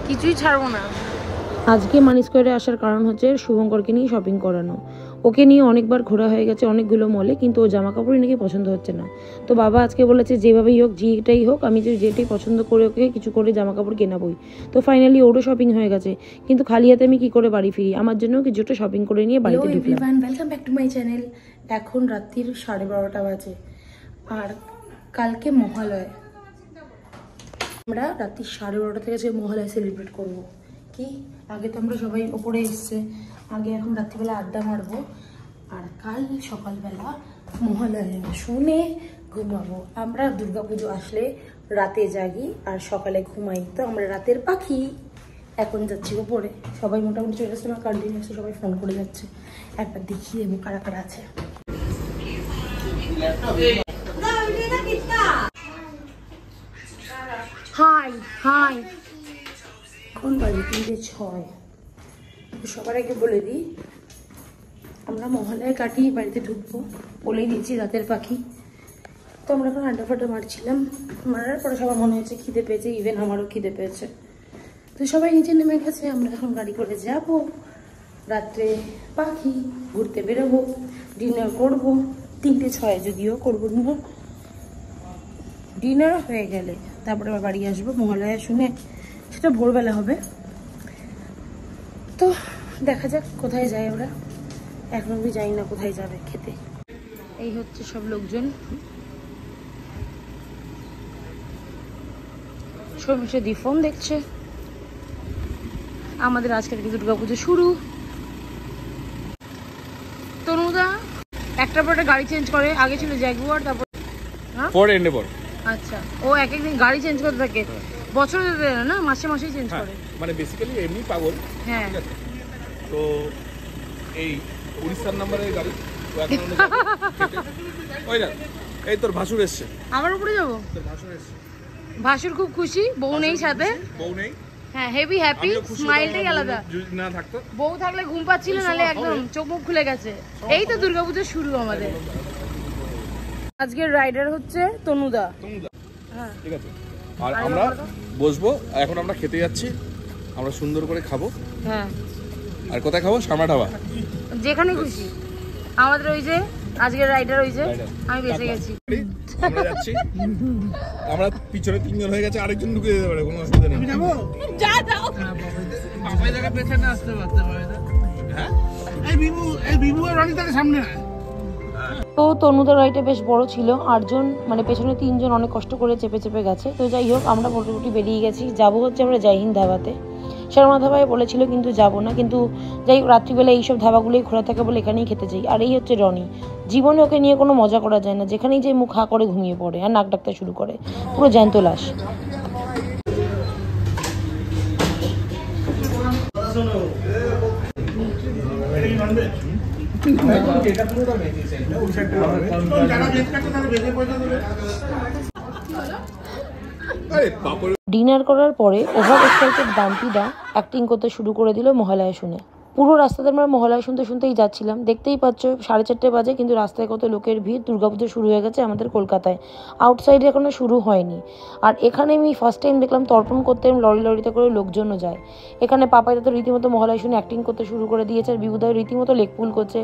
কিছুই ছাড়বো না। আজকে মানি স্কোয়ারে আসার কারণ হচ্ছে শুভঙ্করকে নিয়ে শপিং করানো। ওকে নিয়ে অনেকবার ঘোরা হয়ে গেছে অনেকগুলো মলে, কিন্তু ও জামা কাপড়ই নাকি পছন্দ হচ্ছে না। তো বাবা আজকে বলেছে যেভাবেই হোক যেটাই হোক আমি যেটাই পছন্দ করে ওকে কিছু করে জামা কাপড় কেনাবই। তো ফাইনালি ওরও শপিং হয়ে গেছে, কিন্তু খালি হাতে আমি কি করে বাড়ি ফিরি, আমার জন্য কিছুটা শপিং করে নিয়ে বাড়িতে ঢুকলাম। Welcome back to my channel. এখন রাত্রির 12:30 বাজে আর কালকে মহালয়। আমরা রাত্রি 12:30 থেকে যে মহালয় সেলিব্রেট করবো। কি আগে তো আমরা সবাই ওপরে এসছে, আগে এখন রাত্রিবেলা আড্ডা মারবো আর কাল সকালবেলা মহালয়া শুনে ঘুমাবো। আমরা দুর্গাপুজো আসলে রাতে জাগি আর সকালে ঘুমাই, তো আমরা রাতের পাখি। এখন যাচ্ছি ওপরে, সবাই মোটামুটি চলে আসছে, আমার কন্টিনিউসলি সবাই ফোন করে যাচ্ছে। একবার দেখিয়ে দেবো কারা কারা আছে। হাই হাই, এখন বাজে 3:06। সবার আগে বলে দিই আমরা মহালয়া কাটিয়ে বাড়িতে ঢুকবো, বলেই দিয়েছি রাতের পাখি। তো আমরা এখন আড্ডা ফাড্ডা মারছিলাম, মারার পরে সবার মনে হয়েছে খিদে পেয়েছে, ইভেন আমারও খিদে পেয়েছে। তো সবাই নিচে নেমে গেছে, আমরা এখন গাড়ি করে যাব রাত্রে পাখি ঘুরতে বেরোবো, ডিনার করবো। 3:06 যদিও করবো ডিনার, ডিনার হয়ে গেলে তারপরে আবার বাড়ি আসবো মহালয়া শুনে, সেটা ভোরবেলা হবে। তো দেখা যাক কোথায় যায় ওরা, এখন অব্দি জানি না কোথায় যাবে খেতে। এই হচ্ছে সব লোকজন, সব মিশে দি ফোন দেখছে। আমাদের আজকে থেকে দুর্গাপুজো শুরু। তনুদা একটার পর একটা গাড়ি চেঞ্জ করে, আগে ছিল জ্যাগুয়ার, তারপর ফোর্ড এন্ডেভর। আচ্ছা, ও এক একদিন গাড়ি চেঞ্জ করতে থাকে, বছরে না মাসে মাসেই চেঞ্জ করে, মানে বেসিক্যালি এমনি পাগল। হ্যাঁ, তো এই উড়িষ্যার নাম্বারের গাড়ি ওই না, এই তোর ভাসুর এসছে। আমার উপরে যাবো, তোর ভাসুর এসছে। ভাসুর খুব খুশি, বউ নেই সাথে। বউ নেই, হ্যাঁ, হেভি হ্যাপি, স্মাইলটাই আলাদা। না থাকতো, বউ থাকলে ঘুম পাচ্ছিল, নালে একদম চোখ মুখ খুলে গেছে। এই তো দুর্গাপুজো শুরু আমাদের। আজকের রাইডার হচ্ছে তনুদা। হ্যাঁ ঠিক আছে, আর আমরা বসবো। এখন আমরা খেতে যাচ্ছি, আমরা সুন্দর করে খাবো। হ্যাঁ, আর কোথায় খাবো? শ্যামা ধাবা, যেখানে খুশি। আমাদের ওই যে আজকের রাইডার, ওই যে আমি বেঁচে গেছি। আমরা যাচ্ছি, আমরা পিছনে 3 জন হয়ে গেছে, আরেকজন ঢুকে যেতে পারে, কোনো অসুবিধা নেই। যাবো, যা যাও। পাপাই জায়গা পেছনে আসতে পারতে পারে না। হ্যাঁ, এই বিবু আর রনিতার সামনে। তো তনুদার রাইডে বেশ বড় ছিল, 8 জন, মানে পেছনে 3 জন অনেক কষ্ট করে চেপে চেপে গেছে। তো যাই হোক, আমরা মোটামুটি বেরিয়ে গেছি, যাবো হচ্ছে আমরা জয়হিন্দ ধাবাতে। শর্মা ধাবায় বলেছিল কিন্তু যাবো না, কিন্তু যাই হোক রাত্রিবেলা এইসব ধাবাগুলোই খোলা থাকে বলে এখানেই খেতে চাই। আর এই হচ্ছে রনি, জীবনে ওকে নিয়ে কোনো মজা করা যায় না, যেখানেই যে মুখ হা করে ঘুমিয়ে পড়ে আর নাক ডাকতে শুরু করে, পুরো জ্যান্ত লাশ। ডিনার করার পরে ওভার এক্সাইটেড বান্টিদা অ্যাক্টিং করতে শুরু করে দিল মহালয়া শুনে। পুরো রাস্তাতে আমরা মহালয়া শুনতেই যাচ্ছিলাম। দেখতেই পাচ্ছ 4:30 বাজে, কিন্তু রাস্তায় কত লোকের ভিড়। দুর্গাপুজো শুরু হয়ে গেছে আমাদের কলকাতায়, আউটসাইডে এখনো শুরু হয়নি। আর এখানে আমি ফার্স্ট টাইম দেখলাম তর্পণ করতে লরিতে করে লোকজনও যায়। এখানে পাপাইদা তো রীতিমতো মহালয়া শুনে অ্যাক্টিং করতে শুরু করে দিয়েছে, আর বিভুদাও রীতিমতো লেকপুল করছে।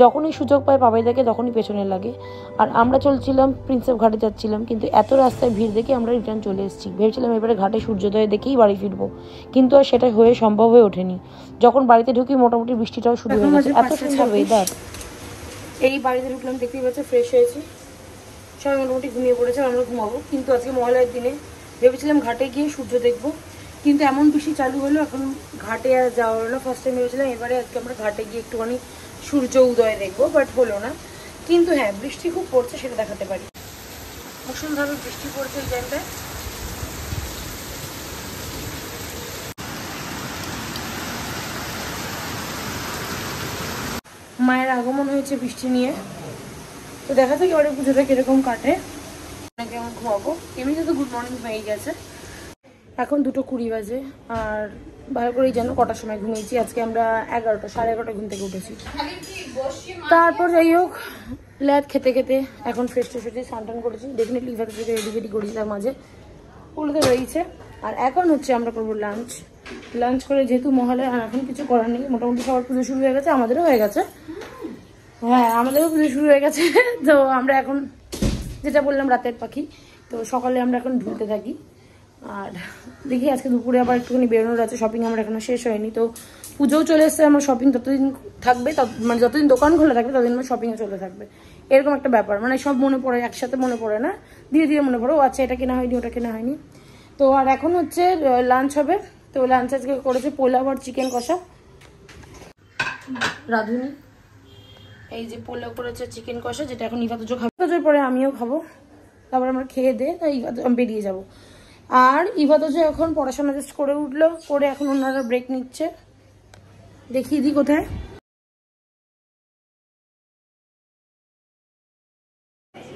যখনই সুযোগ পায় পাপাইদাকে তখনই পেছনে লাগে। আর আমরা চলছিলাম প্রিন্সেপ ঘাটে যাচ্ছিলাম, কিন্তু এত রাস্তায় ভিড় দেখে আমরা রিটার্ন চলে এসেছি। ভেবেছিলাম এবারে ঘাটে সূর্যোদয় দেখেই বাড়ি ফিরবো, কিন্তু আর সেটা হয়ে সম্ভব হয়ে ওঠেনি। যখন বাড়িতে ঢুকি মোটামুটি বৃষ্টিটাও শুরু হয়ে গেছে, এত সুন্দর ওয়েদার। এই বাড়িতে ঢুকলাম, দেখতেই পাচ্ছি ফ্রেশ হয়েছি, সবাই মোটামুটি ঘুমিয়ে পড়েছে, আমরা ঘুমাবো। কিন্তু আজকে মহালয়ার দিনে ভেবেছিলাম ঘাটে গিয়ে সূর্য দেখবো, কিন্তু এমন বৃষ্টি চালু হলো এখন ঘাটে আর যাওয়া হলো না। ফার্স্ট টাইম ভেবেছিলাম এবারে আজকে আমরা ঘাটে গিয়ে একটুখানি সূর্য উদয় দেখবো, বাট হলো না। কিন্তু হ্যাঁ, বৃষ্টি খুব পড়ছে, সেটা দেখাতে পারি। ভীষণভাবে বৃষ্টি পড়ছে এই টাইমটায়। মায়ের আগমন হয়েছে বৃষ্টি নিয়ে, তো দেখা যাক এবারে পুজোটা কিরকম কাটে, কেমন ঘুমাবো। এমনিতে তো গুড মর্নিং হয়ে গেছে। এখন 2:20 বাজে, আর ভালো করেই জানো কটার সময় ঘুমিয়েছি। আজকে আমরা 11টা, 11:30 ঘুম থেকে উঠেছি। তারপর যাই হোক ল্যাদ খেতে খেতে এখন ফ্রেশ ট্রেশ হয়েছি, স্নান টান করেছি। ডেফিনেটলি ইভাতে থেকে রেডি করেছিলাম মাঝে, ওগুলোতে রয়েছে। আর এখন হচ্ছে আমরা করবো লাঞ্চ করে, যেহেতু মহলে আর এখন কিছু করার নেই, মোটামুটি সবার পুজো শুরু হয়ে গেছে, আমাদেরও হয়ে গেছে। হ্যাঁ, আমাদেরও পুজো শুরু হয়ে গেছে। তো আমরা এখন যেটা বললাম রাতের পাখি, তো সকালে আমরা এখন ঢুলতে থাকি। আর দেখি আজকে দুপুরে আবার একটুখানি বেরোনোর আছে, শপিং আমার এখনো শেষ হয়নি। তো পুজোও চলে এসছে, আমার শপিং ততদিন থাকবে, মানে যতদিন দোকান খোলা থাকবে ততদিন আমার শপিংও চলে থাকবে, এরকম একটা ব্যাপার। মানে সব মনে পড়ে, একসাথে মনে পড়ে না, ধীরে ধীরে মনে পড়ে, ও আচ্ছা এটা কেনা হয়নি, ওটা কেনা হয়নি। তো আর এখন হচ্ছে লাঞ্চ হবে। তো লাঞ্চ আজকে করেছে পোলাও আর চিকেন কষা। রাঁধুনি এই যে পোলাও করেছে, চিকেন কষা, যেটা এখন ইভা তোজো খাবে, তোজোর পরে আমিও খাবো, তারপর আমরা খেয়ে দে বেরিয়ে যাব। আর ইভা তোজো এখন পড়াশোনা জাস্ট করে উঠলো, করে এখন ওনারা ব্রেক নিচ্ছে। দেখিয়ে দিই কোথায়।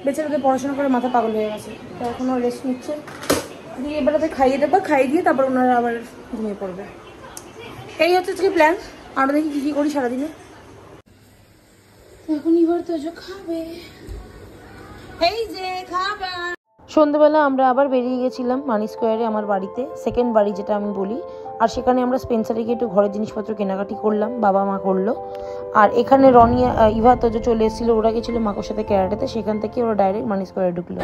বেচারাদের পড়াশোনা করে মাথা পাগল হয়ে গেছে, তো এখন ও রেস্ট নিচ্ছে। দিয়ে এবারে খাইয়ে দেবো, খাইয়ে দিয়ে তারপর ওনারা আবার ঘুমিয়ে পড়বে। এই হচ্ছে আজকে প্ল্যান। আরো দেখি কি করি সারাদিনে। এখন এবার তো খাবে, এই যে খাবার। সন্ধ্যেবেলা আমরা আবার বেরিয়ে গেছিলাম মানি স্কোয়ারে, আমার বাড়িতে, সেকেন্ড বাড়ি যেটা আমি বলি। আর সেখানে আমরা স্পেন্সারে গিয়ে একটু ঘরের জিনিসপত্র কেনাকাটি করলাম, বাবা মা করলো। আর এখানে রনি ইভা তো যে চলে এসেছিলো, ওরা গেছিলো মাকোর সাথে ক্যারাটেতে, সেখান থেকে ওরা ডাইরেক্ট মানি স্কোয়ারে ঢুকলো।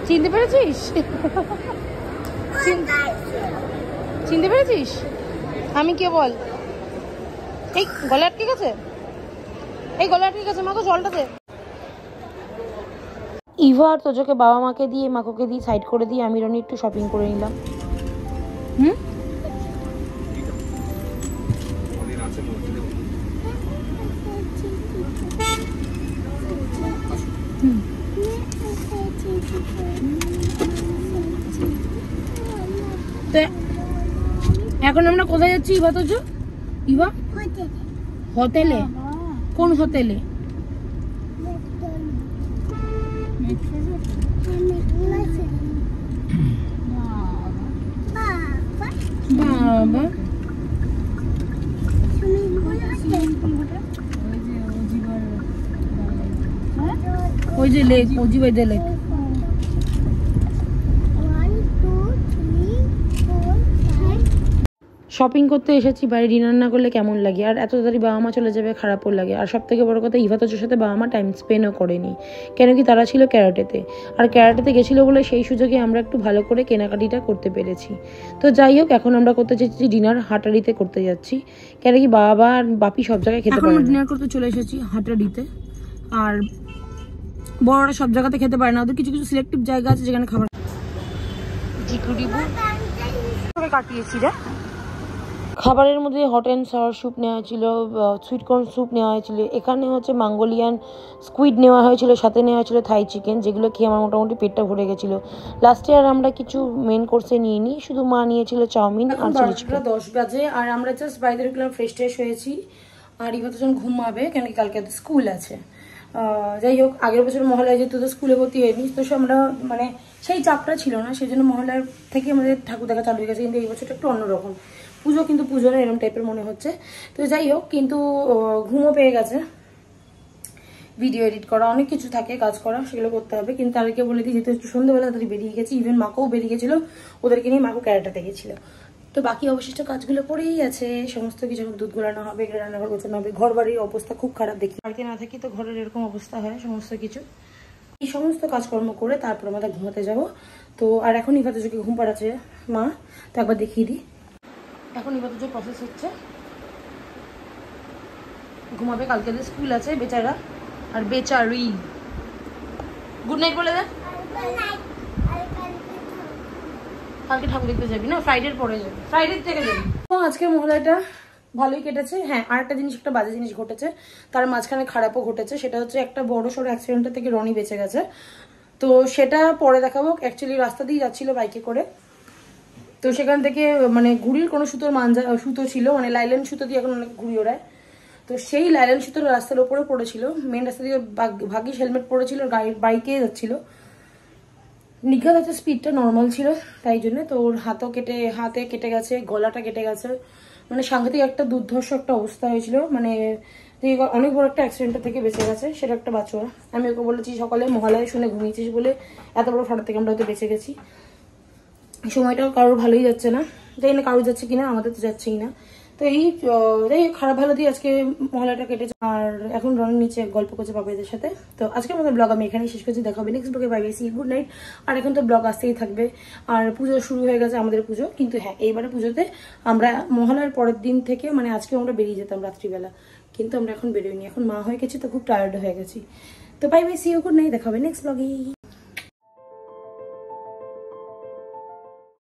চিনতে পেরেছিস? চিনতে পেরেছিস? আমি কে বল? এই গলা আটকে গেছে, এই গলা আটকে গেছে, মাকো জলটা দে। ইভা আর তোজোকে বাবা মাকে দিয়ে, মাকোকে দিয়ে সাইড করে দিয়ে আমি রনি একটু শপিং করে নিলাম। এখন আমরা কোথায় যাচ্ছি ইভা তোজো? ইভা হোটেলে। কোন হোটেলে? বাবা ওই যে লেক, অজিবাইদা লেক। শপিং করতে এসেছি, বাইরে ডিনার না করলে কেমন লাগে, আর এত তাড়াতাড়ি বাবা মা চলে যাবে খারাপও লাগে। আর সব থেকে বড় কথা, ইভা তোজোর সাথে বাবা মা টাইম স্পেন্ডও করেনি, কেন কি তারা ছিল ক্যারাটেতে। আর ক্যারাটেতে গেছিলো বলে সেই সুযোগে আমরা একটু ভালো করে কেনাকাটিটা করতে পেরেছি। তো যাই হোক, এখন আমরা করতে চাইছি ডিনার হাটারিতে করতে যাচ্ছি, কেন কি বাবা আর বাপি সব জায়গায় খেতে পারে না। ডিনার করতে চলে এসেছি হাটারিতে। আর বড়রা সব জায়গাতে খেতে পারে না, ওদের কিছু কিছু সিলেক্টিভ জায়গা আছে যেখানে খাবার কাটিয়েছি রে। খাবারের মধ্যে হট অ্যান্ড সাওয়ার স্যুপ নেওয়া হয়েছিল, সুইটকর্ন স্যুপ নেওয়া হয়েছিল, এখানে হচ্ছে মাঙ্গোলিয়ান স্কুইড নেওয়া হয়েছিল, সাথে নেওয়া হয়েছিল থাই চিকেন, যেগুলো খেয়ে আমার মোটামুটি পেটটা ভরে গেছিলো। লাস্টে আর আমরা কিছু মেন কোর্সে নিয়ে নিই, শুধু মা নিয়েছিল চাউমিন আর চিলি চিকেন। 10 বাজে আর আমরা জাস্ট বাইরে ঢুকলাম, ফ্রেশ ট্রেশ হয়েছি। আর ইভা তো যখন ঘুমাবে, কেন কি কালকে তো স্কুল আছে। যাই হোক, আগের বছর মহলায় যেহেতু তো স্কুলে ভর্তি হয়নি, তো আমরা মানে সেই চাপটা ছিল না, সেই জন্য মহলার থেকে আমাদের ঠাকুর দেখা চালু হয়ে গেছে। কিন্তু এই বছরটা একটু অন্যরকম, পুজো কিন্তু পুজো না এরকম টাইপের মনে হচ্ছে। তো যাই হোক, কিন্তু ঘুমও পেয়ে গেছে, ভিডিও এডিট করা, অনেক কিছু থাকে কাজ করা, সেগুলো করতে হবে। কিন্তু তাদেরকে বলে দিই, যেহেতু একটু সন্ধ্যেবেলা তাদের বেরিয়ে গেছি, ইভেন মাকেও বেরিয়ে গেছিলো, ওদেরকে নিয়ে মাকো ক্যারাটাতে গেছিলো। তো বাকি অবশিষ্ট কাজগুলো পড়েই আছে, সমস্ত কিছু দুধ গোলানো হবে, রান্নাঘর গোছানো হবে। ঘর বাড়ির অবস্থা খুব খারাপ, দেখি বাড়িতে না থাকি তো ঘরের এরকম অবস্থা হয়। সমস্ত কিছু এই সমস্ত কাজকর্ম করে তারপর আমাদের ঘুমাতে যাব। তো আর এখন ইভা তোজোকে ঘুম পাড়াচ্ছে মা, তো একবার দেখিয়ে দিই। এখন ইভা তোজোর প্রসেস হচ্ছে, ঘুমাবে, কালকে স্কুল আছে বেচারা আর বেচারি। গুড নাইট বলে দে। কালকে ঠাকুর দেখতে যাবি না? ফ্রাইডের পরে যাবি, ফ্রাইডে থেকে যাবি। তো আজকের মহলাটা ভালোই কেটেছে। হ্যাঁ, আর একটা জিনিস, একটা বাজে জিনিস ঘটেছে, তার মাঝখানে খারাপও ঘটেছে। সেটা হচ্ছে একটা বড় সড়ো অ্যাক্সিডেন্টের থেকে রনি বেঁচে গেছে। তো সেটা পরে দেখাবো। অ্যাকচুয়ালি রাস্তা দিয়ে যাচ্ছিল বাইকে করে, তো সেখান থেকে মানে ঘুড়ির কোনো সুতো ছিল, মানে লাইলেন সুতো দিয়ে এখন অনেক ঘুড়ি ওড়ায়, তো সেই লাইলেন সুতোর রাস্তার ওপরে পড়েছিল, মেন রাস্তা দিয়ে ভাগ্যিস হেলমেট পরেছিল, বাইকে যাচ্ছিল। নিঘাত হচ্ছে স্পিডটা নর্মাল ছিল তাই জন্য, তো ওর হাতে কেটে গেছে, গলাটা কেটে গেছে, মানে সাংঘাতিক একটা দুর্ধর্ষ একটা অবস্থা হয়েছিল। মানে তো অনেক বড় একটা অ্যাক্সিডেন্টের থেকে বেঁচে গেছে, সেটা একটা বাঁচোয়া। আমি ওকে বলেছি সকালে মহালয়া শুনে ঘুমিয়েছিস বলে এত বড় ফাটা থেকে আমরা হয়তো বেঁচে গেছি। সময়টাও কারোর ভালোই যাচ্ছে না, জানি না কারোর যাচ্ছে কিনা, আমাদের তো যাচ্ছেই না। তো এই যাই খারাপ ভালো দিয়ে আজকে মহলাটা কেটেছে। আর এখন রনির নিচে গল্প করছে বাবাইদের সাথে। তো আজকে আমাদের ব্লগ আমি এখানেই শেষ করছি, দেখা হবে নেক্সট ব্লগে। Bye bye, see good night. আর এখন তো ব্লগ আসতেই থাকবে, আর পুজো শুরু হয়ে গেছে আমাদের পুজো। কিন্তু হ্যাঁ, এইবারে পুজোতে আমরা মহলার পরের দিন থেকে মানে আজকে আমরা বেরিয়ে যেতাম রাত্রিবেলা, কিন্তু আমরা এখন বেরোইনি। এখন মা হয়ে গেছি তো খুব টায়ার্ড হয়ে গেছি। তো bye bye, see good night, দেখা হবে নেক্সট ব্লগে।